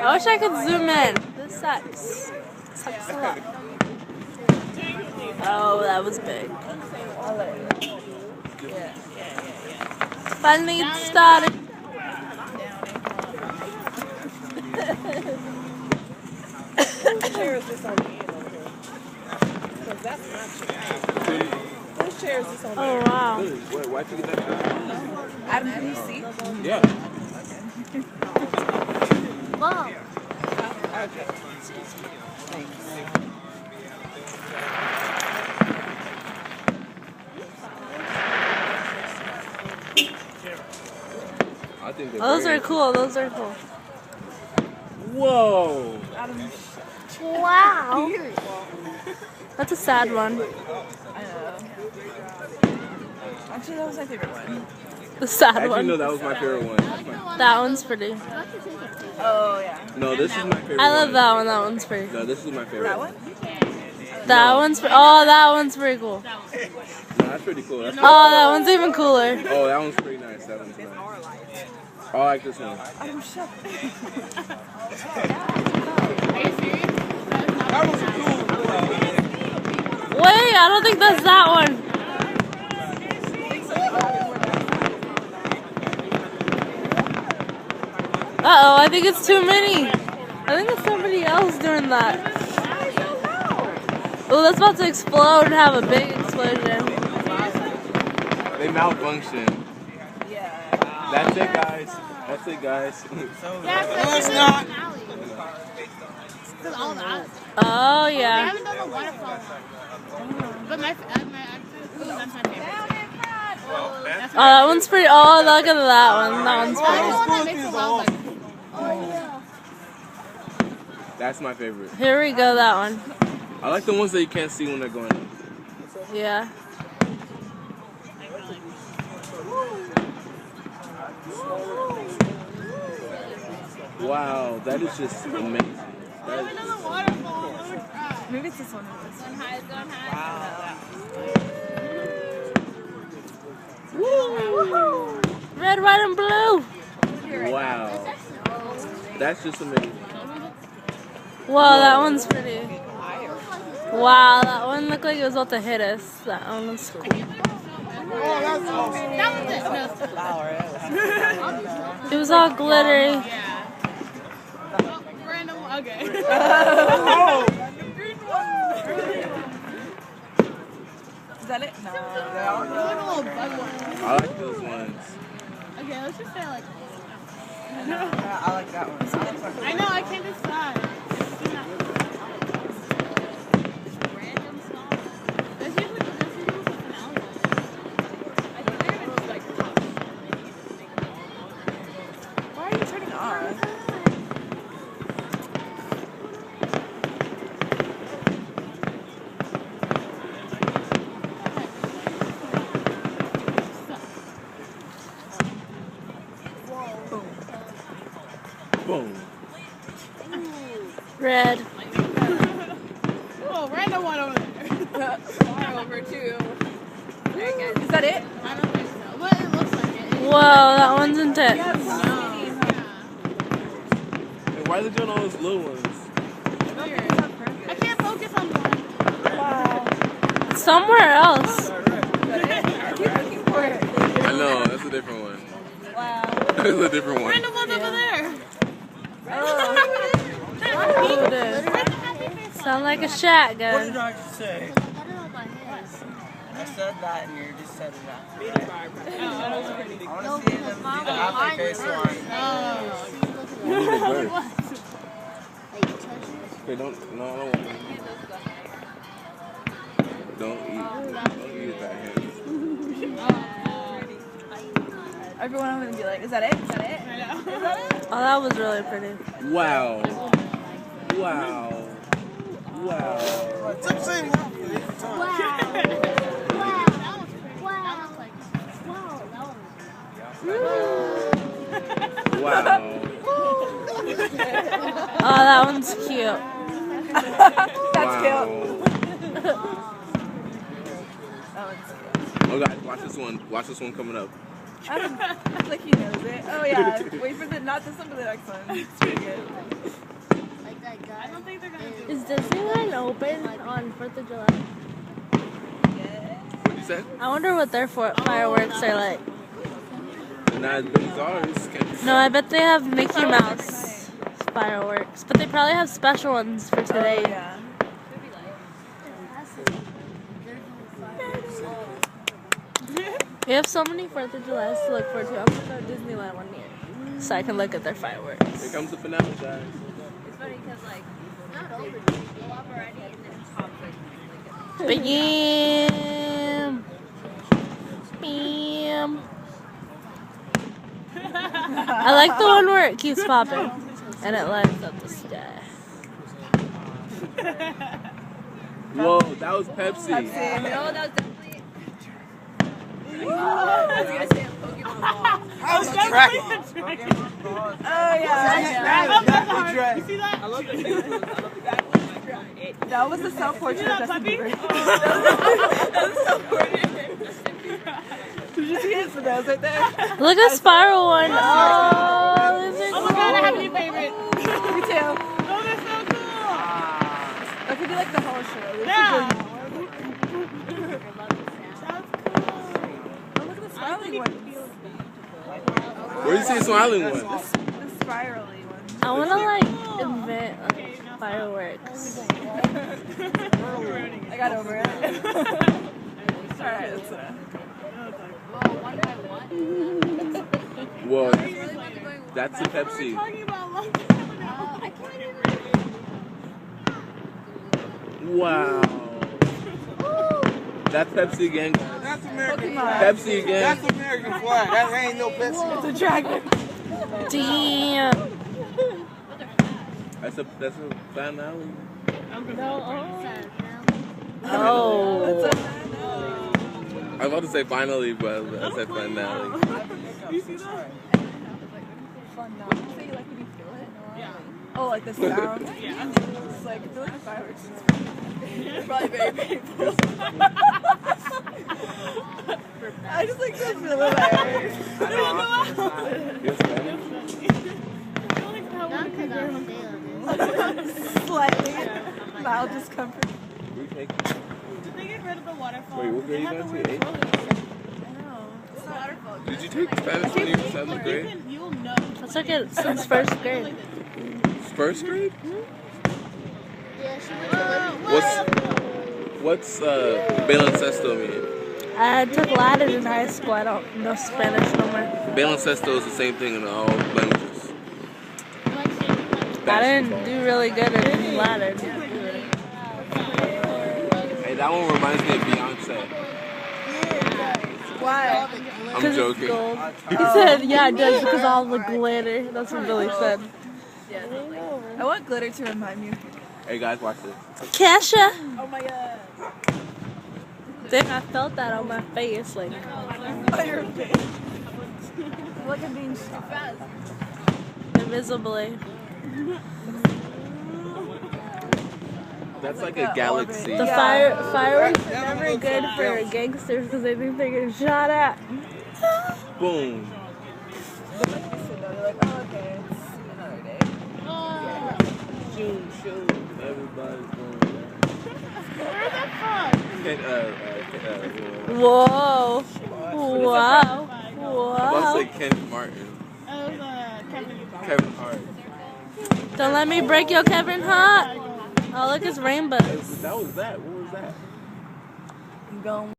I wish I could zoom in. This sucks. Sucks a lot. Oh, that was big. Finally it started. Whose chair is this on the end over here? Because that's my chair. Whose chair is this on the end? Oh, wow. Wait, why'd you get that? Adam, can you see? Yeah. Wow. Okay. Thanks. I think Oh, those are cool. Those are cool. Whoa. Wow. That's a sad one. I know. Actually, that was my favorite one. The sad How'd you one. know that was my favorite one? That's my- That one's pretty. Oh, yeah. No, this is my favorite I love one. that one. That one's pretty. No, this is my favorite. That one? That one's oh, that one's pretty cool. No, that's pretty cool. That's Oh, that one's even cooler. Oh, that one's pretty nice. That one's nice. Oh, I like this one. Adam, shut That was cool. Wait, I don't think that's that one. Uh-oh, I think it's too many. I think it's somebody else doing that. Oh, that's about to explode and have a big explosion. They malfunctioned. Yeah. That's it, guys. That's it, guys. No, it's not. Oh, I yeah. haven't done the waterfall one. But that's my favorite. Oh, that one's pretty. Oh, look at that one. That one's That's the pretty. one that makes it loud, like, That's my favorite. Here we go, that one. I like the ones that you can't see when they're going up. Yeah. Wow, that is just amazing. That is just Maybe it's this one. Red, white, and blue. wow. That's just amazing. Wow, that one's pretty. Wow, that one looked like it was about to hit us. That one was cool. that was it. No, It was all glittery. random, okay. Is that it? No. It's like a little bug one. I like those ones. Okay, let's just say like, I like that one. I know, I can't decide. That's usually the finale. I think they're gonna do like top. Why are you turning off? Boom. Red. Oh, random one over there. Over two. Is that it? I don't think so, but it looks like it. Whoa, that one's intense. No. And why are they doing all those little ones? I can't focus on one. It's somewhere else. I know, that's a different one. Wow. That's a different one. Random one's over there. Oh, it is. Sound like a What did shotgun. I just say? I said that and you just said that. I want to see them do the happy face one. Move the bird. Okay, don't, no, I don't want to. Don't eat with that hand. Everyone I'm gonna be like, is that it? Is that it? I know. Is that it? Oh, that was really pretty. Wow. Wow. Wow. It's the same one. Wow. Oh, that one's cute. That's cute. Oh, guys, watch this one. Watch this one coming up. I don't know. It's like he knows it. Oh yeah. Wait for the not this one, but the next one. It's pretty good. Like that guy. I don't think they're gonna do Is Disneyland open on 4th of July? What'd you say? I wonder what their fireworks are like. Not as big as ours. No, I bet they have Mickey Mouse fireworks, but they probably have special ones for today. Oh, yeah. We have so many 4th of July's to look forward to. I'm gonna go to Disneyland one year so I can look at their fireworks. Here comes the finale, guys. It's funny because like not over. Go up already and then it pops like Bam! Bam! I like the one where it keeps popping and it lights up the sky. Whoa, that was Pepsi. No, that was definitely. I was gonna say a Pokemon ball. I was tracking. Oh yeah. You see that? I love That was the self-portrait of Justin Bieber. That was self-portrait. Did you see his nose right there? Look at Spiral one. Oh, this is Oh my god, I have a new favorite. Me too. Oh, they're so cool. That could be like the whole show. Yeah. Oh, look at the spiraling one. Where do you see the smiling one? The spirally one. I want to like invent like, fireworks. I got over it. Alright, that's enough. One by one. Whoa, that's the Pepsi. Talking about love. I can't even. Wow. That's Pepsi again. That's American Pokemon. flag. Pepsi again. That's American flag. That ain't no Pepsi. It's a dragon. Damn. That's a finale. Oh. I was about to say finally, but I said finale. You see that? Fun now. You say you like when you feel it? Yeah. Oh, like the sound? Yeah. It's like, I feel like the fireworks is probably very painful. I just like to feel the fireworks. Yes, ma'am. Not because I'm sailing. Slightly. Mild discomfort. Retake. Did they get rid of the waterfall? Wait, what grade you got to? 8? I know. It's not waterfall. Did you take Spanish when you were 7th grade? You'll know. That's like it since 1st grade. First grade? Yeah, she went to What's baloncesto mean? I took Latin in high school. I don't know Spanish no more. Baloncesto is the same thing in all languages. I didn't do really good in Latin. Hey, that one reminds me of Beyonce. Why? I'm joking. Gold. He said, yeah, it does because all the glitter. That's what Billy said. I want glitter to remind me of you. Hey guys, watch this. Kesha. Oh my god. Then I felt that on my face, like Fire face. Look at being shot. invisibly. That's like a galaxy. The fireworks are never good for gangsters because they think they get shot at. Boom. They're like, oh, okay, it's another day. Shoot, shoot. Everybody's going Where's that from? Whoa. Wow. I'm Wow. about to say Ken Martin. That was Kevin Hart. Don't let me break your Kevin Hart. Oh, look, it's rainbows. That was that. What was that? I'm going.